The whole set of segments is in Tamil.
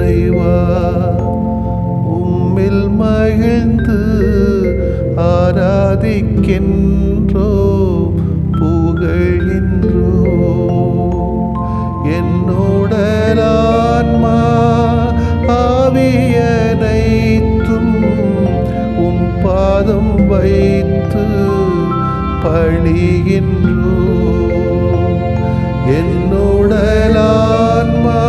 இறைவா உம்மில் மகிழ்ந்து ஆராதிக்கின்றோ புகழ்கின்றோ என்னுடலான்மா ஆவியனைத்தும் உம் பாதம் வைத்து பணிகின்றோ என்னுடலான்மா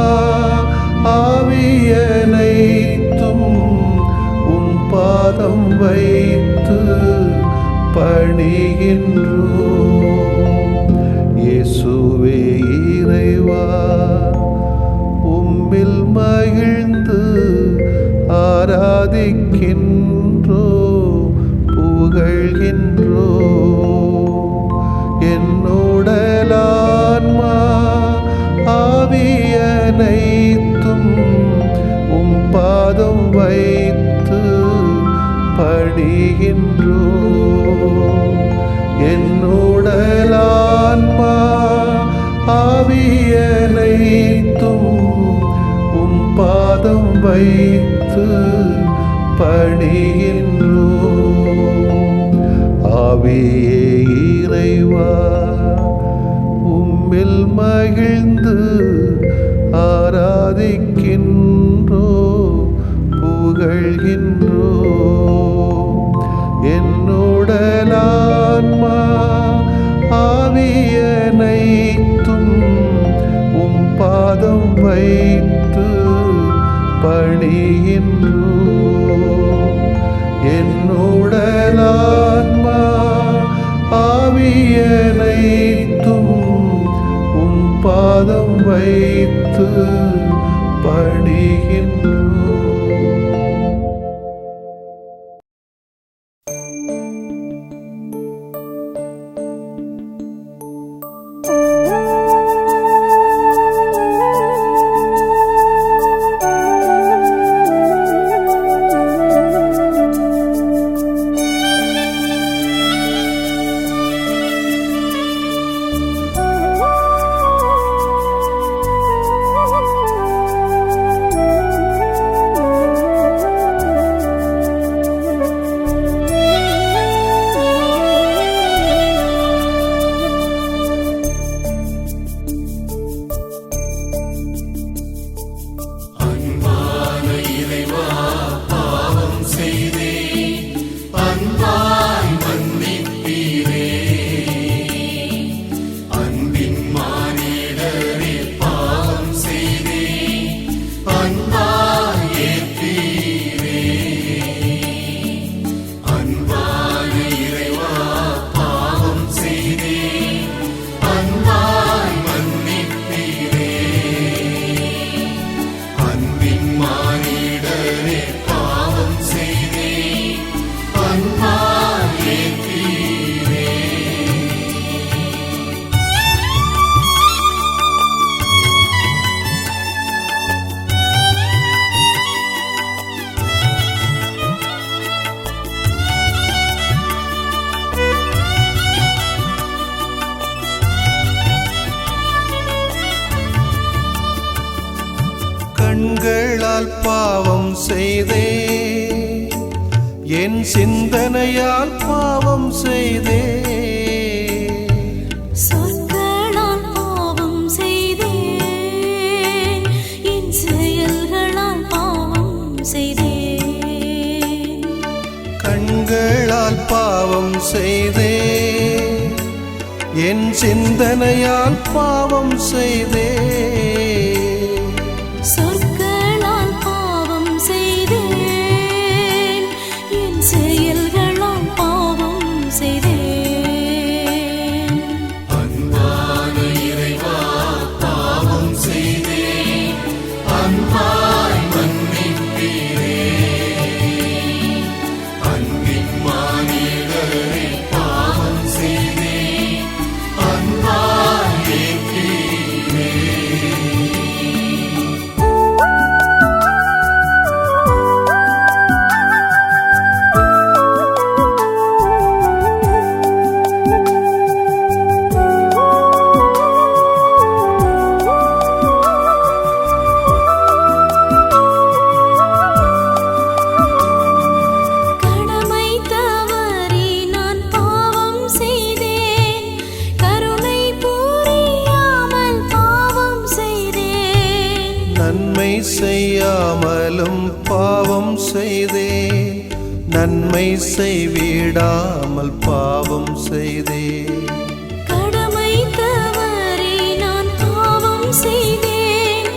ஆவியனைத்தும் உம் பாதம் வைத்து பணிகின்றோ இயேசுவே இறைவா உம்மில் மகிழ்ந்து ஆராதிக்கின்றோ புகழ்கின்றோ என்னுடலான்மா ஆவியனைத்தும் உம் பாதம் வைத்து பணிகின்றோ என்னுடலான்மா ஆவியனைத்தும் உம் பாதம் வைத்து பணிகின்றோ ஆவியே இறைவா உம்மில் மகிழ்ந்து ஆராதிக்கின்றோ புகழ்கின்றோ என்னுடலான்மா ஆவியனைத்தும் உம் பாதம் வைத்து பணிகின்றோ என்னுடலான்மா ஆவியனைத்தும் உம் பாதம் வைத்து பணிகின்றோ. கண்களால் பாவம் செய்தே என் சிந்தனையால் பாவம் செய்தே சொற்களால் பாவம் செய்தே என் செயல்களால் பாவம் செய்தே கண்களால் பாவம் செய்தே என் சிந்தனையால் பாவம் செய்தே சொற்களால் பாவம் செய்தேன் என் செயல்களால் பாவம் செய்தேன் அன்பான இறைவா பாவம் செய்தேன் அன்பாய் மன்னிப்பீரே அன்பின் மானிடரே பாவம் செய்தேன் அன்பாய் ஏற்பீரே செய்யாமலும் பாவம் செய்தேன், நன்மை செய்விடாமல் பாவம் செய்தேன். கடமை தவறி நான் பாவம் செய்தேன்,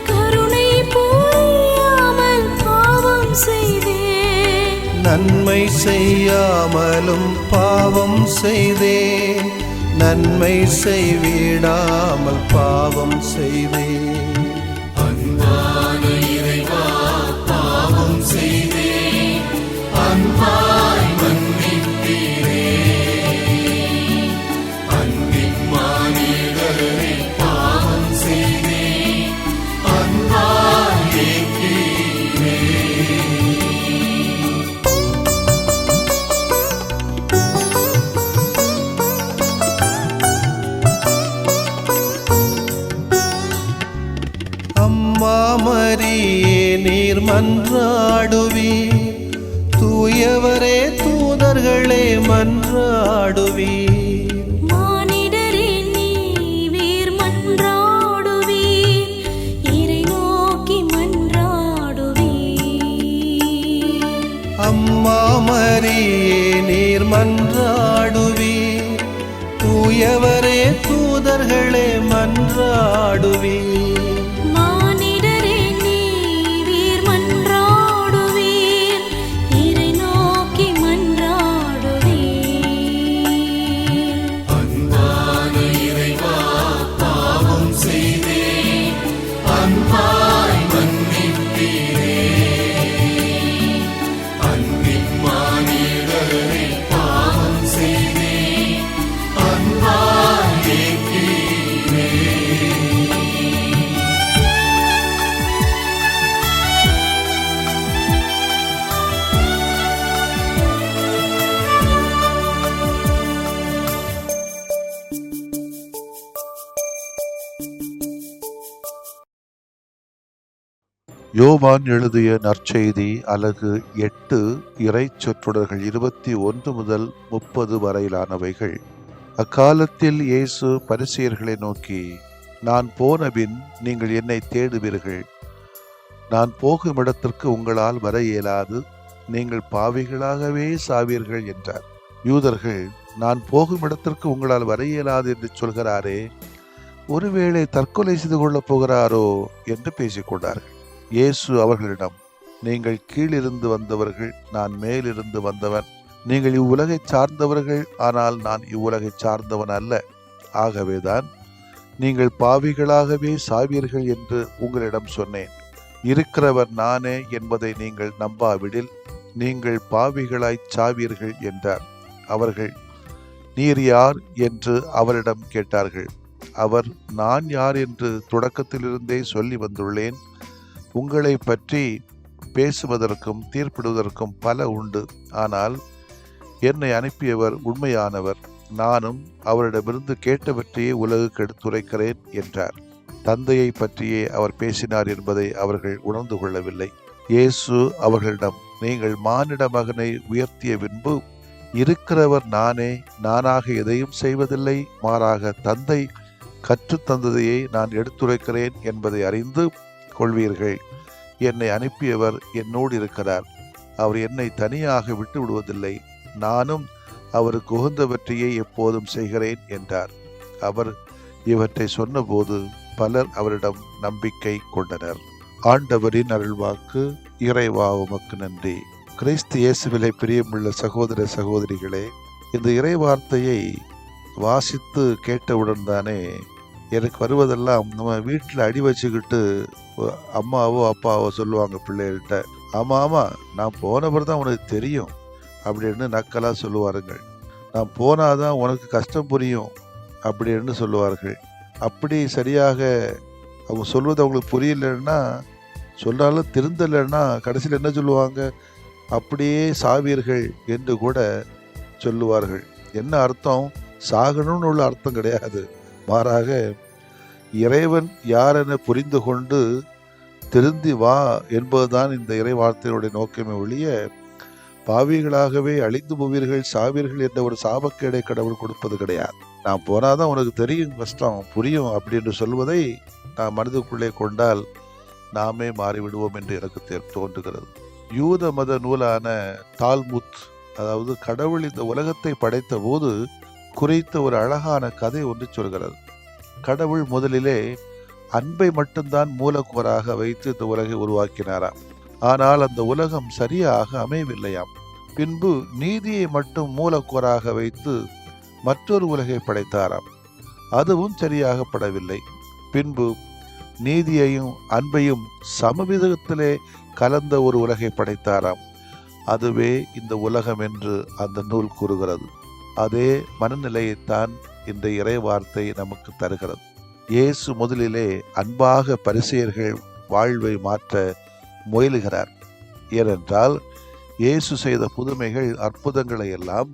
கருணை புரியாமல் பாவம் செய்தேன். நன்மை செய்யாமலும் பாவம் செய்தேன், நன்மை செய்விடாமல் பாவம் செய்தேன். அன்பான இறைவா பாவம் செய்தேன், அன்பாய் மன்னிப்பீரே. அன்பின் மானிடரே பாவம் செய்தேன், அன்பாய் ஏற்றீரே. அம்மா மரியே நீர் மன்றாடுவீர், தூயவரே தூதர்களே மன்றாடுவீர். மானிடரே நீர் மன்றாடுவீர், இறை நோக்கி மன்றாடுவீர். அம்மா மரியே நீர் மன்றாடுவீர், தூயவரே தூதர்களே மன்றாடுவீர். மானிடரே நீர் மன்றாடுவீர், இறை நோக்கி மன்றாடுவீர். அன்பான இறைவா பாவம் செய்தேன், அன்பாய் மன்னிப்பீரே. அன்பின் மானிடரே பாவம் செய்தேன், அன்பாய் ஏற்றீரே. யோவான் எழுதிய நற்செய்தி அலகு 8 இறை சொற்றொடர்கள் 21 முதல் 30 வரையிலானவைகள். அக்காலத்தில் இயேசு பரிசேயர்களை நோக்கி, நான் போனபின் நீங்கள் என்னை தேடுவீர்கள், நான் போகும் இடத்திற்கு உங்களால் வர இயலாது, நீங்கள் பாவிகளாகவே சாவீர்கள் என்றார். யூதர்கள், நான் போகும் இடத்திற்கு உங்களால் வர இயலாது என்று சொல்கிறாரே, ஒருவேளை தற்கொலை செய்து கொள்ளப் போகிறாரோ என்று பேசிக்கொண்டார்கள். இயேசு அவர்களிடம், நீங்கள் கீழிருந்து வந்தவர்கள், நான் மேலிருந்து வந்தவன். நீங்கள் இவ்வுலகை சார்ந்தவர்கள், ஆனால் நான் இவ்வுலகை சார்ந்தவன் அல்ல. ஆகவேதான் நீங்கள் பாவிகளாகவே சாவீர்கள் என்று உங்களிடம் சொன்னேன். இருக்கிறவர் நானே என்பதை நீங்கள் நம்பாவிடில் நீங்கள் பாவிகளாய் சாவீர்கள் என்றார். அவர்கள், நீர் யார் என்று அவரிடம் கேட்டார்கள். அவர், நான் யார் என்று தொடக்கத்திலிருந்தே சொல்லி வந்துள்ளேன். உங்களை பற்றி பேசுவதற்கும் தீர்ப்பிடுவதற்கும் பல உண்டு, ஆனால் என்னை அனுப்பியவர் உண்மையானவர். நானும் அவரிடமிருந்து கேட்டவற்றையே உலகுக்கு எடுத்துரைக்கிறேன் என்றார். தந்தையை பற்றியே அவர் பேசினார் என்பதை அவர்கள் உணர்ந்து கொள்ளவில்லை. இயேசு அவர்களிடம், நீங்கள் மானிட மகனை உயர்த்திய பின்பு, இருக்கிறவர் நானே, நானாக எதையும் செய்வதில்லை, மாறாக தந்தை கற்றுத்தந்ததையே நான் எடுத்துரைக்கிறேன் என்பதை அறிந்து கொள்வீர்கள். என்னை அனுப்பியவர் என்னோடு இருக்கிறார். அவர் என்னை தனியாக விட்டு விடுவதில்லை. நானும் அவருக்கு உகந்தவற்றையே எப்போதும் செய்கிறேன் என்றார். அவர் இவற்றை சொன்னபோது பலர் அவரிடம் நம்பிக்கை கொண்டனர். ஆண்டவரின் அருள்வாக்கு. இறைவா உமக்கு நன்றி. கிறிஸ்து இயேசுவிலே பிரியமுள்ள சகோதர சகோதரிகளே, இந்த இறை வார்த்தையை வாசித்து கேட்டவுடன் தானே எனக்கு வருவதெல்லாம், நம்ம வீட்டில் அடி வச்சுக்கிட்டு அம்மாவோ அப்பாவோ சொல்லுவாங்க பிள்ளைகள்கிட்ட, ஆமாம் நான் போனவர் தான் உனக்கு தெரியும் அப்படின்னு நக்கலாக சொல்லுவாருங்கள். நான் போனாதான் உனக்கு கஷ்டம் புரியும் அப்படின்னு சொல்லுவார்கள். அப்படி சரியாக அவங்க சொல்வது அவங்களுக்கு புரியலைன்னா, சொன்னாலும் திருந்தலைன்னா கடைசியில் என்ன சொல்லுவாங்க, அப்படியே சாவீர்கள் என்று கூட சொல்லுவார்கள். என்ன அர்த்தம்? சாகணும்னு உள்ள அர்த்தம் கிடையாது. மாறாக இறைவன் யார் என புரிந்து கொண்டு திருந்தி வா என்பதுதான் இந்த இறை வார்த்தையினுடைய நோக்கமே ஒழிய, பாவிகளாகவே அழிந்து போவீர்கள், சாவீர்கள் என்ற ஒரு சாபக்கேடை கடவுள் கொடுப்பது கிடையாது. நான் போனாதான் உனக்கு தெரியும், கஷ்டம் புரியும் அப்படின்னு சொல்வதை நாம் மனதுக்குள்ளே கொண்டால் நாமே மாறிவிடுவோம் என்று எனக்கு தோன்றுகிறது. யூத மத நூலான தால்முத், அதாவது கடவுள் இந்த உலகத்தை படைத்த போது குறித்த ஒரு அழகான கதை ஒன்று சொல்கிறது. கடவுள் முதலிலே அன்பை மட்டும்தான் மூலக்கூறாக வைத்து இந்த உலகை உருவாக்கினாராம். ஆனால் அந்த உலகம் சரியாக அமையவில்லையாம். பின்பு நீதியை மட்டும் மூலக்கூறாக வைத்து மற்றொரு உலகை படைத்தாராம். அதுவும் சரியாக படவில்லை. பின்பு நீதியையும் அன்பையும் சமவிதத்திலே கலந்த ஒரு உலகை படைத்தாராம். அதுவே இந்த உலகம் என்று அந்த நூல் கூறுகிறது. அதே மனநிலையைத்தான் இந்த இறை வார்த்தை நமக்கு தருகிறது. இயேசு முதலிலே அன்பாக பரிசேயர்கள் வாழ்வை மாற்ற முயலுகிறார். ஏனென்றால் இயேசு செய்த புதுமைகள், அற்புதங்களை எல்லாம்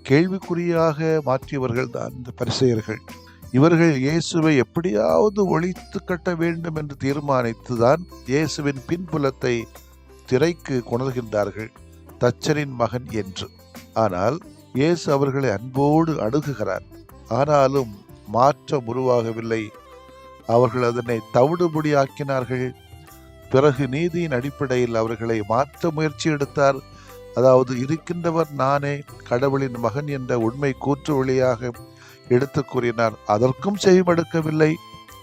கேள்விக்குறியாக மாற்றியவர்கள் தான் இந்த பரிசேயர்கள். இவர்கள் இயேசுவை எப்படியாவது ஒழித்து கட்ட வேண்டும் என்று தீர்மானித்துதான் இயேசுவின் பின்புலத்தை திரைக்கு கொணர்கின்றார்கள், தச்சரின் மகன் என்று. ஆனால் இயேசு அவர்களை அன்போடு அணுகுகிறார். ஆனாலும் மாற்றம் உருவாகவில்லை. அவர்கள் அதனை தவிடுபொடியாக்கினார்கள். பிறகு நீதியின் அடிப்படையில் அவர்களை மாற்ற முயற்சி எடுத்தார். அதாவது இருக்கின்றவர் நானே, கடவுளின் மகன் என்ற உண்மை கூற்று வழியாக எடுத்து கூறினார். அதற்கும் செய்வெடுக்கவில்லை.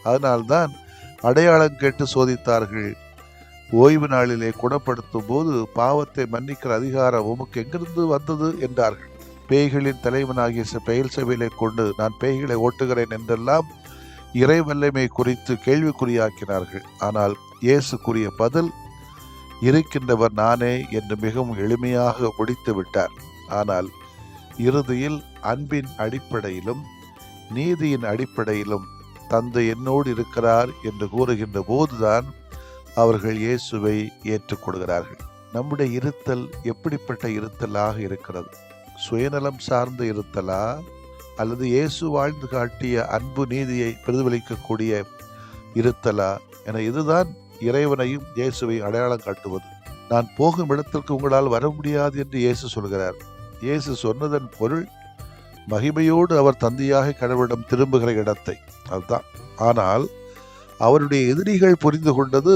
அதனால்தான் அடையாளம் கேட்டு சோதித்தார்கள். ஓய்வு நாளிலே குணப்படுத்தும் போது பாவத்தை மன்னிக்கிற அதிகாரம் உமக்கு எங்கிருந்து வந்தது என்றார்கள். பேய்களின் தலைவனாகிய பெயல்செவிலை கொண்டு நான் பேய்களை ஓட்டுகிறேன் என்றெல்லாம் இறை வல்லமை குறித்து கேள்விக்குறியாக்கினார்கள். ஆனால் இயேசு கூறிய பதில் இருக்கின்றவர் நானே என்று மிகவும் எளிமையாக முடித்து விட்டார். ஆனால் இறுதியில் அன்பின் அடிப்படையிலும் நீதியின் அடிப்படையிலும் தந்தை என்னோடு இருக்கிறார் என்று கூறுகின்ற போதுதான் அவர்கள் இயேசுவை ஏற்றுக்கொள்கிறார்கள். நம்முடைய இருத்தல் எப்படிப்பட்ட இருத்தலாக இருக்கிறது? சுயநலம் சார்ந்த இருத்தலா, அல்லது இயேசு வாழ்ந்து காட்டிய அன்பு நீதியை பிரதிபலிக்கக்கூடிய இருத்தலா என இதுதான் இறைவனையும் இயேசுவை அடையாளம் காட்டுவது. நான் போகும் இடத்திற்கு உங்களால் வர முடியாது என்று இயேசு சொல்கிறார். இயேசு சொன்னதன் பொருள் மகிமையோடு அவர் தந்தையாக கடவுளிடம் திரும்புகிற இடத்தை, அதுதான். ஆனால் அவருடைய எதிரிகள் புரிந்து கொண்டது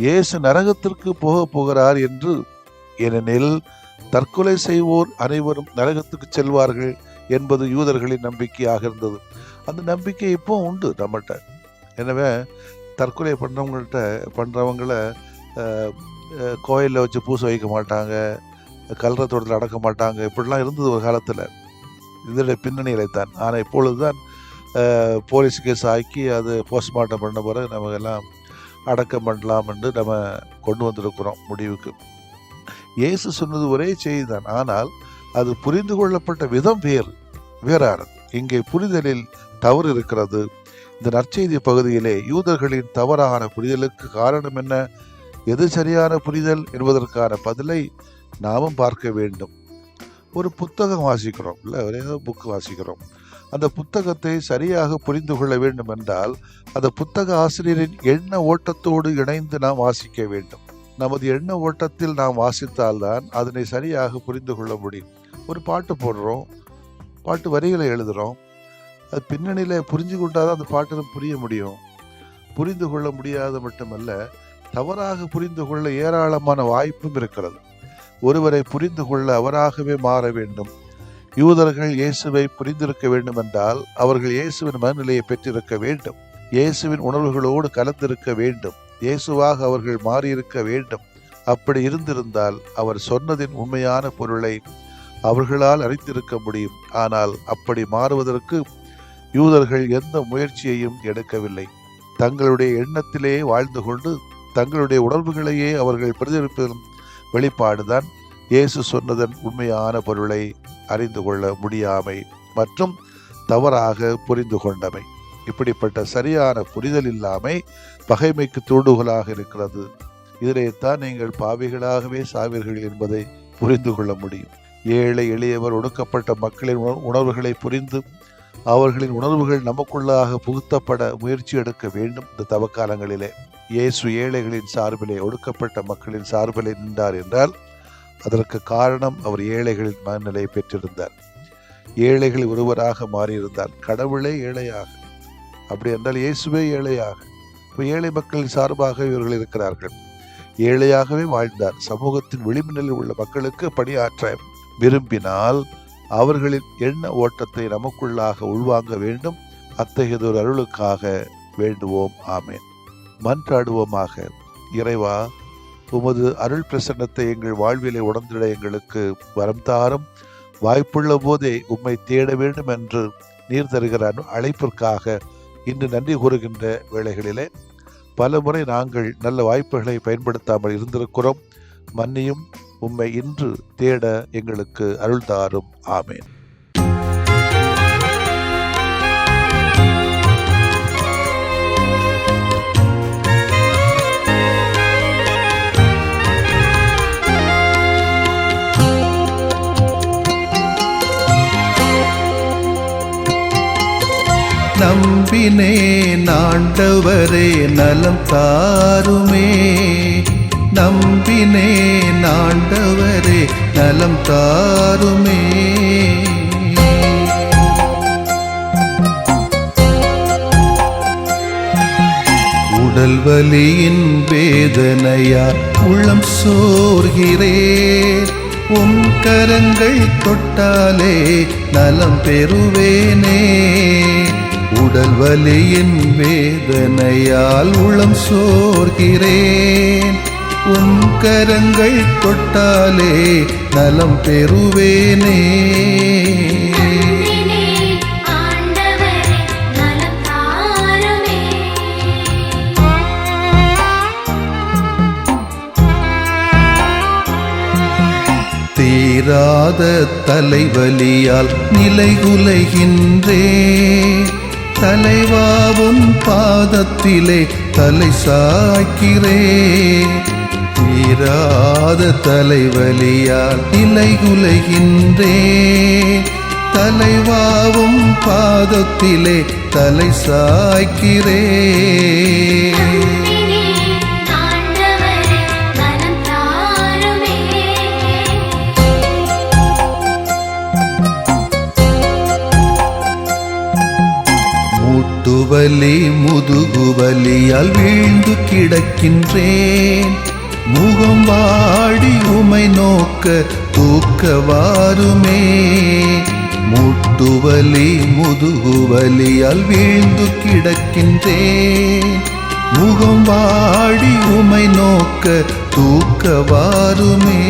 இயேசு நரகத்திற்கு போகிறார் என்று. ஏனெனில் தற்கொலை செய்வோர் அனைவரும் நரகத்துக்கு செல்வார்கள் என்பது யூதர்களின் நம்பிக்கையாக இருந்தது. அந்த நம்பிக்கை இப்போ உண்டு நம்மகிட்ட. எனவே தற்கொலை பண்ணுறவங்களை கோயிலில் வச்சு பூசை வைக்க மாட்டாங்க, கல்ற தோட்டத்தில் அடக்க மாட்டாங்க. இப்படிலாம் இருந்தது ஒரு காலத்தில். இதோடைய பின்னணியில தான். ஆனால் இப்பொழுது தான் போலீஸ் கேஸ் ஆக்கி அது போஸ்ட்மார்ட்டம் பண்ண பிறகு நம்ம எல்லாம் அடக்கம் பண்ணலாம் என்று நம்ம கொண்டு வந்திருக்கிறோம் முடிவுக்கு. இயேசு சொன்னது ஒரே செய்தி தான். ஆனால் அது புரிந்து கொள்ளப்பட்ட விதம் வேறானது. இங்கே புரிதலில் தவறு இருக்கிறது. இந்த நற்செய்தி பகுதியிலே யூதர்களின் தவறான புரிதலுக்கு காரணம் என்ன, எது சரியான புரிதல் என்பதற்கான பதிலை நாமும் பார்க்க வேண்டும். ஒரு புத்தகம் வாசிக்கிறோம், இல்லை ஒரே புக்கு வாசிக்கிறோம். அந்த புத்தகத்தை சரியாக புரிந்து கொள்ள வேண்டும் என்றால் அந்த புத்தக ஆசிரியரின் எண்ண ஓட்டத்தோடு இணைந்து நாம் வாசிக்க வேண்டும். நமது எண்ண ஓட்டத்தில் நாம் வாசித்தால்தான் அதனை சரியாக புரிந்து கொள்ள முடியும். ஒரு பாட்டு போடுறோம், பாட்டு வரிகளை எழுதுகிறோம், அது பின்னணியில் புரிஞ்சு கொண்டாதான் அந்த பாட்டு புரிய முடியும். புரிந்து கொள்ள முடியாத மட்டுமல்ல, தவறாக புரிந்து கொள்ள ஏராளமான வாய்ப்பும் இருக்கிறது. ஒருவரை புரிந்து கொள்ள அவராகவே மாற வேண்டும். யூதர்கள் இயேசுவை புரிந்திருக்க வேண்டும் என்றால் அவர்கள் இயேசுவின் மனநிலையை பெற்றிருக்க வேண்டும். இயேசுவின் உணர்வுகளோடு கலந்திருக்க வேண்டும். இயேசுவாக அவர்கள் மாறியிருக்க வேண்டும். அப்படி இருந்திருந்தால் அவர் சொன்னதின் உண்மையான பொருளை அவர்களால் அறிந்திருக்க முடியும். ஆனால் அப்படி மாறுவதற்கு யூதர்கள் எந்த முயற்சியையும் எடுக்கவில்லை. தங்களுடைய எண்ணத்திலே வாழ்ந்து கொண்டு தங்களுடைய உணர்வுகளையே அவர்கள் பிரதிபலிப்பதும் வெளிப்பாடுதான் இயேசு சொன்னதன் உண்மையான பொருளை அறிந்து கொள்ள முடியாமை மற்றும் தவறாக புரிந்து கொண்டமை. இப்படிப்பட்ட சரியான புரிதல் இல்லாமை பகைமைக்கு தூண்டுகோலாக இருக்கிறது. இதிலேத்தான் நீங்கள் பாவிகளாகவே சாவீர்கள் என்பதை புரிந்து கொள்ள முடியும். ஏழை எளியவர் ஒடுக்கப்பட்ட மக்களின் உணர்வுகளை புரிந்து அவர்களின் உணர்வுகள் நமக்குள்ளாக புகுத்தப்பட முயற்சி எடுக்க வேண்டும். இந்த தவக்காலங்களிலே இயேசு ஏழைகளின் சார்பிலே, ஒடுக்கப்பட்ட மக்களின் சார்பிலே நின்றார் என்றால் அதற்கு காரணம் அவர் ஏழைகளின் மனநிலை பெற்றிருந்தார். ஏழைகள் ஒருவராக மாறியிருந்தார். கடவுளே ஏழையாக, அப்படி என்றால் இயேசுவே ஏழையாக, ஏழை மக்களின் சார்பாக இவர்கள் இருக்கிறார்கள். ஏழையாகவே வாழ்ந்தார். சமூகத்தின் விளிம்புநிலையில் உள்ள மக்களுக்கு பணியாற்ற விரும்பினால் அவர்களின் எண்ண ஓட்டத்தை நமக்குள்ளாக உள்வாங்க வேண்டும். அத்தகையதொரு அருளுக்காக வேண்டுவோம். ஆமேன். மன்றாடுவோமாக. இறைவா, உமது அருள் பிரசன்னத்தை எங்கள் வாழ்விலை உணர்ந்திட எங்களுக்கு வரம் தாரும். வாய்ப்புள்ள போதே உம்மை தேட வேண்டும் என்று நீர் தருகிற அழைப்பிற்காக இன்று நன்றி கூறுகின்ற வேளைகளிலே பல முறை நாங்கள் நல்ல வாய்ப்புகளை பயன்படுத்தாமல் இருந்திருக்கிறோம். மன்னியும். உம்மை இன்று தேட எங்களுக்கு அருள் தாரும். ஆமேன். நம்பினேன் ஆண்டவரே நலம் தாருமே. நம்பினேன் ஆண்டவரே நலம் தாருமே. உடல் வலியின் வேதனையால் உள்ளம் சோர்கிறேன். உம் கரங்கள் தொட்டாலே நலம் பெறுவேனே. உடல் வலியின் வேதனையால் உள்ளம் சோர்கிறேன். உம் கரங்கள் தொட்டாலே நலம் பெறுவேனே. தீராத தலைவலியால் நிலைகுலைகின்றேன். தலைவாவும் பாதத்திலே தலை சாய்க்கிறேன். தீராத தலைவலியால் நிலைகுலைகின்றேன். தலைவாவும் பாதத்திலே தலை சாய்க்கிறேன். முட்டுவலி முதுகுவலியால் வீழ்ந்து கிடக்கின்றேன். முகம் வாடி உமை நோக்க தூக்கவாருமே. முட்டுவலி முதுகுவலியால் வீழ்ந்து கிடக்கின்றேன். முகம் வாடி உமை நோக்க தூக்கவாருமே.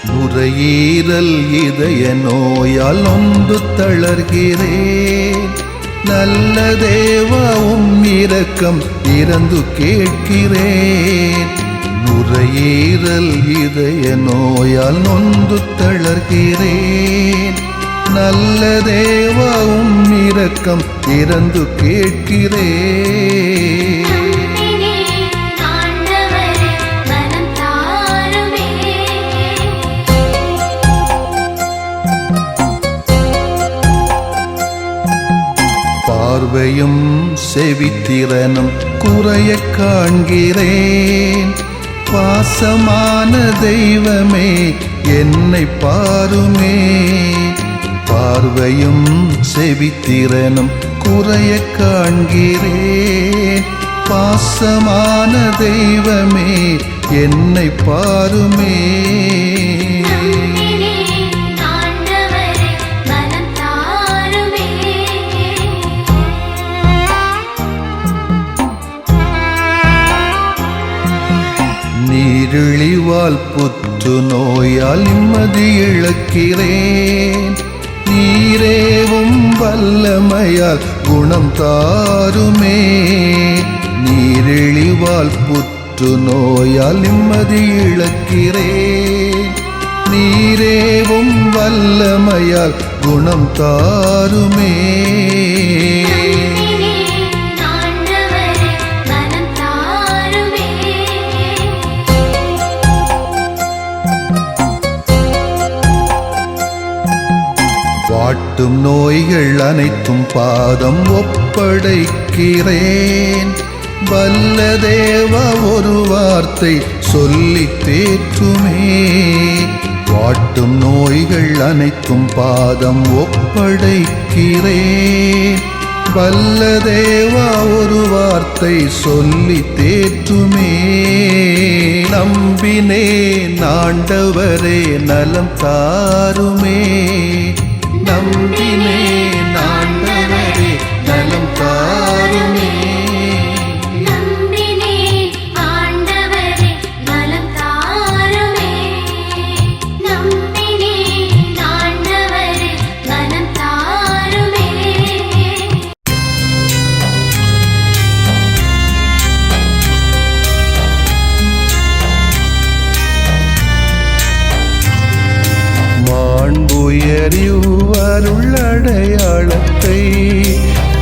நுரையீரல் இதய நோயால் நொந்து தளர்கிறேன். நல்ல தேவா உம் இரக்கம் இறந்து கேட்கிறேன். நுரையீரல் இதய நோயால் நொந்து தளர்கிறேன். நல்ல தேவா உம் இரக்கம் இறந்து கேட்கிறேன். பார்வையும் செவித்திறனும் குறைய காண்கிறேன். பாசமான தெய்வமே என்னை பாருமே. பார்வையும் செவித்திறனும் குறைய காண்கிறேன். பாசமான தெய்வமே என்னை பாருமே. நீரிழிவால் புற்று நோயால் நிம்மதி இழக்கிறேன். நீரேவும் வல்லமையால் குணம் தாருமே. நீரிழிவால் புற்று நோயால் நிம்மதி இழக்கிறேன். நீரேவும் வல்லமையால் குணம் தாருமே. வாட்டும் நோய்கள் அனைத்தும் பாதம் ஒப்படைக்கிறேன். வல்ல தேவா ஒரு வார்த்தை சொல்லி தேற்றுமே. வாட்டும் நோய்கள் அனைத்தும் பாதம் ஒப்படைக்கிறேன். வல்ல தேவா ஒரு வார்த்தை சொல்லி தேற்றுமே. நம்பினேன் ஆண்டவரே நலம் தாருமே. நம்பினேன் ஆண்டவரே நலம் தாருமே. நம்பினேன் ஆண்டவரே நலம் தாருமே. நம்பினேன் ஆண்டவரே நலம் தாருமே. மாண்புயரிவருள்ளடையாளத்தை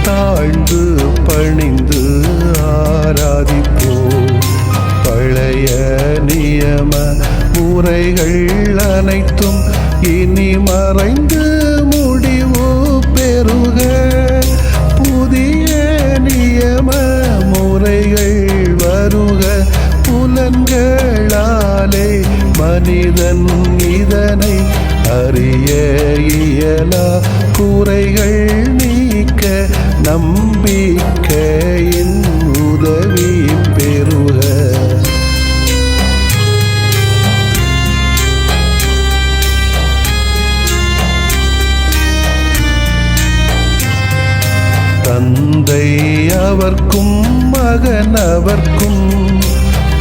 தாழ்ந்து பணிந்து ஆராதிப்போம். பழைய நியம முறைகள் அனைத்தும் இனி மறைந்து முடிவு பெறுக. புதிய நியம முறைகள் வருக. புலன்களாலே மனிதன் இதனை அறிய இயலா. குறைகள் நீக்க நம்பிக்கையின் உதவி பெறுக. தந்தை அவர்க்கும் மகன் அவர்க்கும்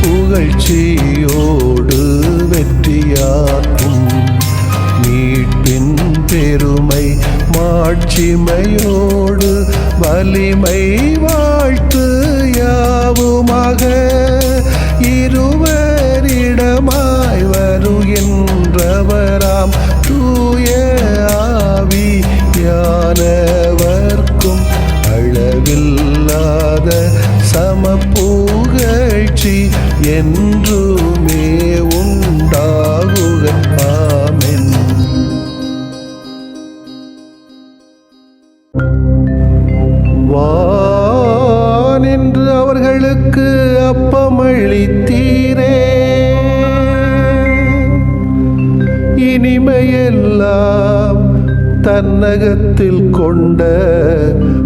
புகழ்ச்சியோடு வெற்றியாக்கும். மீட்பின் பெருமை மாட்சிமையோடு வலிமை வாழ்த்து யாவுமாக. இருவரிடமாய் வருகின்றவராம் தூய ஆவியானவர்க்கும் அளவில்லாத சமப்புகழ்ச்சி என்றுமே உண்டாகுக. ஆமென். வானின்று அவர்களுக்கு அப்பமளித்தீரே. இனிமையெல்லாம் தன்னகத்தில் கொண்ட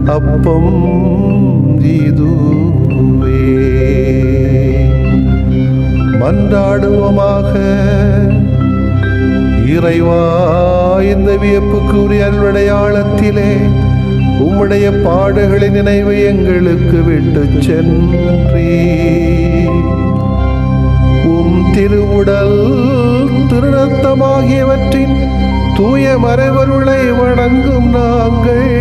அப்பம் இதுவே. மன்றாடுவோமாக. இறைவா, இந்த வியப்புக்குரிய அருளடையாளத்திலே உம்முடைய பாடுகளின் நினைவை எங்களுக்கு விட்டு சென்றீ. உம் திருவுடல் திருநத்தமாகியவற்றின் தூய மறைபொருளை வணங்கும் நாங்கள்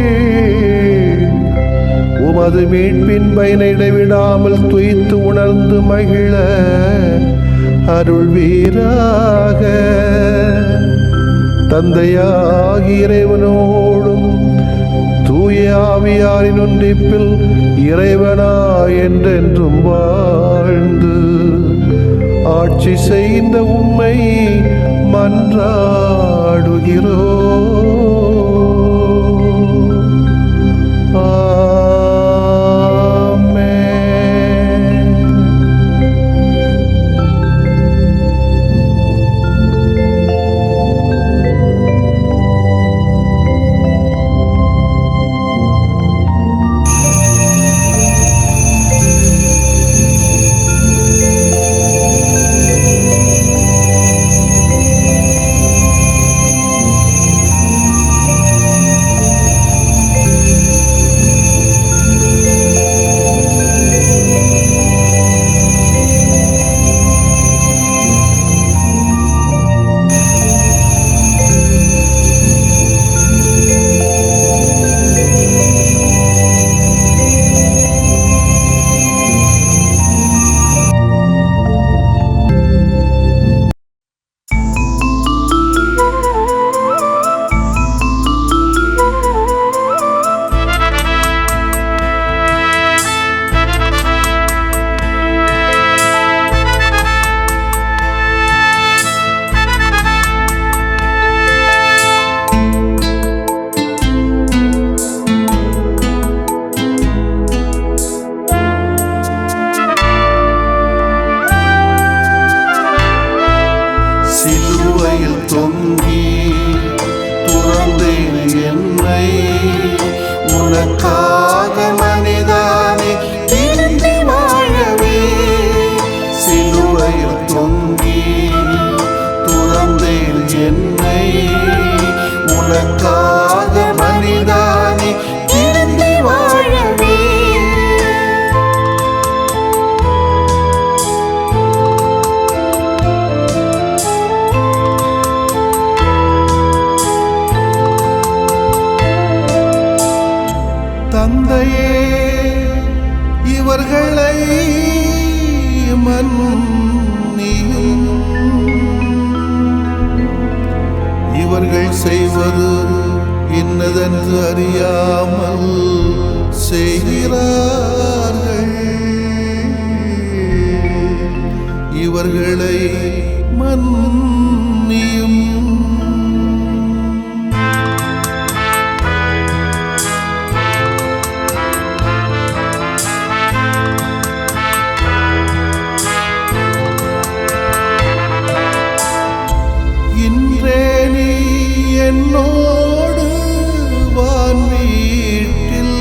உமது மீட்பின் பயனை இடைவிடாமல் துய்த்து உணர்ந்து மகிழ அருள்வீராக. தந்தையாகிய இறைவனோடும் தூய ஆவியாரின் ஒன்றிப்பில் இறைவனா என்றென்றும் வாழ்ந்து ஆட்சி செய்த உம்மை மன்றாடுகிறோம். ஆமென். சிலுவையில் தொங்கி துறந்தேன் என்னை உனக்காக மனிதானே திருந்தி வாழவே. சிலுவையில் தொங்கி துறந்தேன் என்னை உனக்காக மனிதானே திருந்தி வாழவே. தந்தையே, இவர்களை மன்னியும், இவர்கள் செய்வது இன்னதென்று அறியாமல் செய்கிறார்கள். இவர்களை மன்னியும். இன்றே நீ என்னோடு வான்வீட்டில்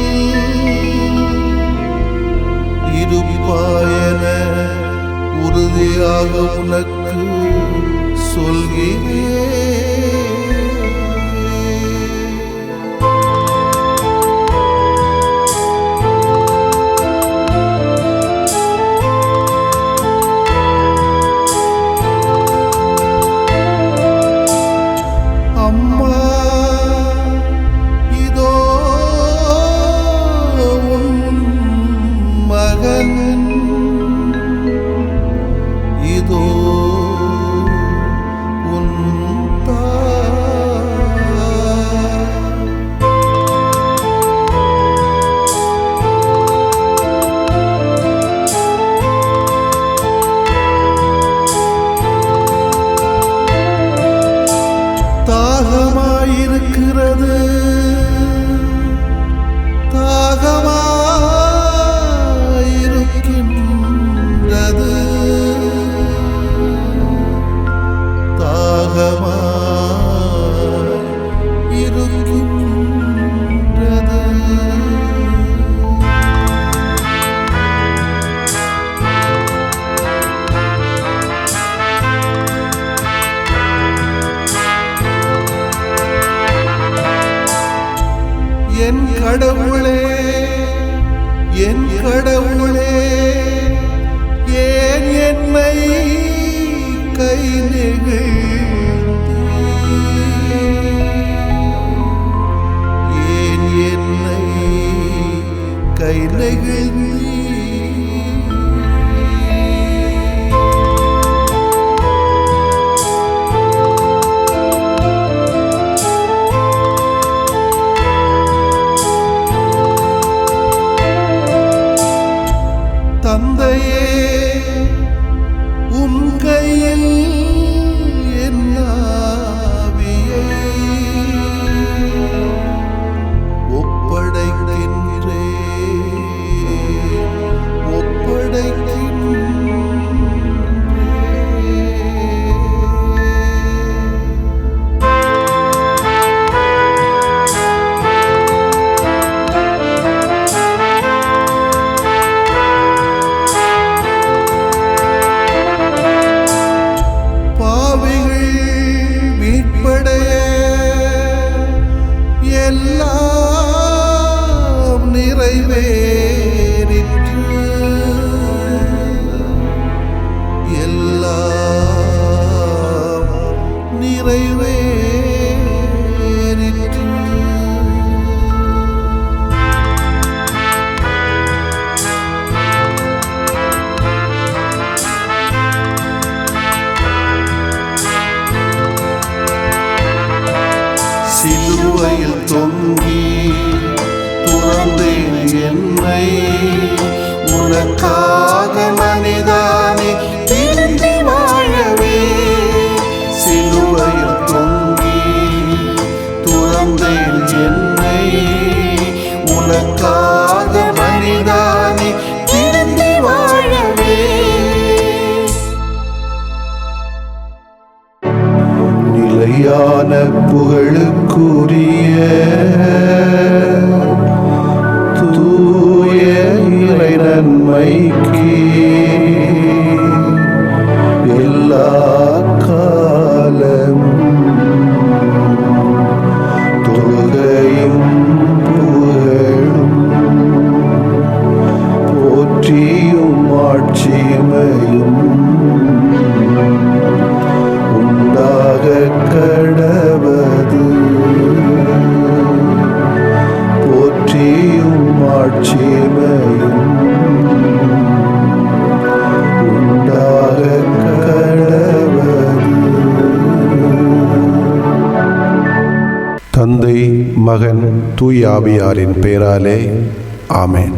இருப்பாயென உறுதியாக உனக்கு சொல்கிறேன். அம்மா, இதோ உன் மகன், இதோ உன் தாய். தாகமாயிருக்கிறது, தாகமாயிருக்கின்றது, தாகமாயிருக்கின்றது. என் கடவுளே, என் கடவுளே, ஏன் என்னை கை நெகிழ்ந்தீர்? ஏன் என்னை கை நெகிழ்ந்தீர்? தந்தையே, உம் கையில் என் ஆவியை சிலுவையில் தொங்கி துறந்தேன் என்னை உனக்காக மனிதானே திருந்தி வாழவே. சிலுவையில் தொங்கி நிலையான புகழுக்குரிய தூய இறை நன்மைக்கு எல்லா காலம் தொழுகையும் புகழும் போற்றியும் ஆட்சிமையும் உண்டாக கடவது. போற்றியும் ஆட்சிமையும் உண்டாக கடவது. தந்தை, மகன், தூய ஆவியாரின் பெயராலே ஆமென்.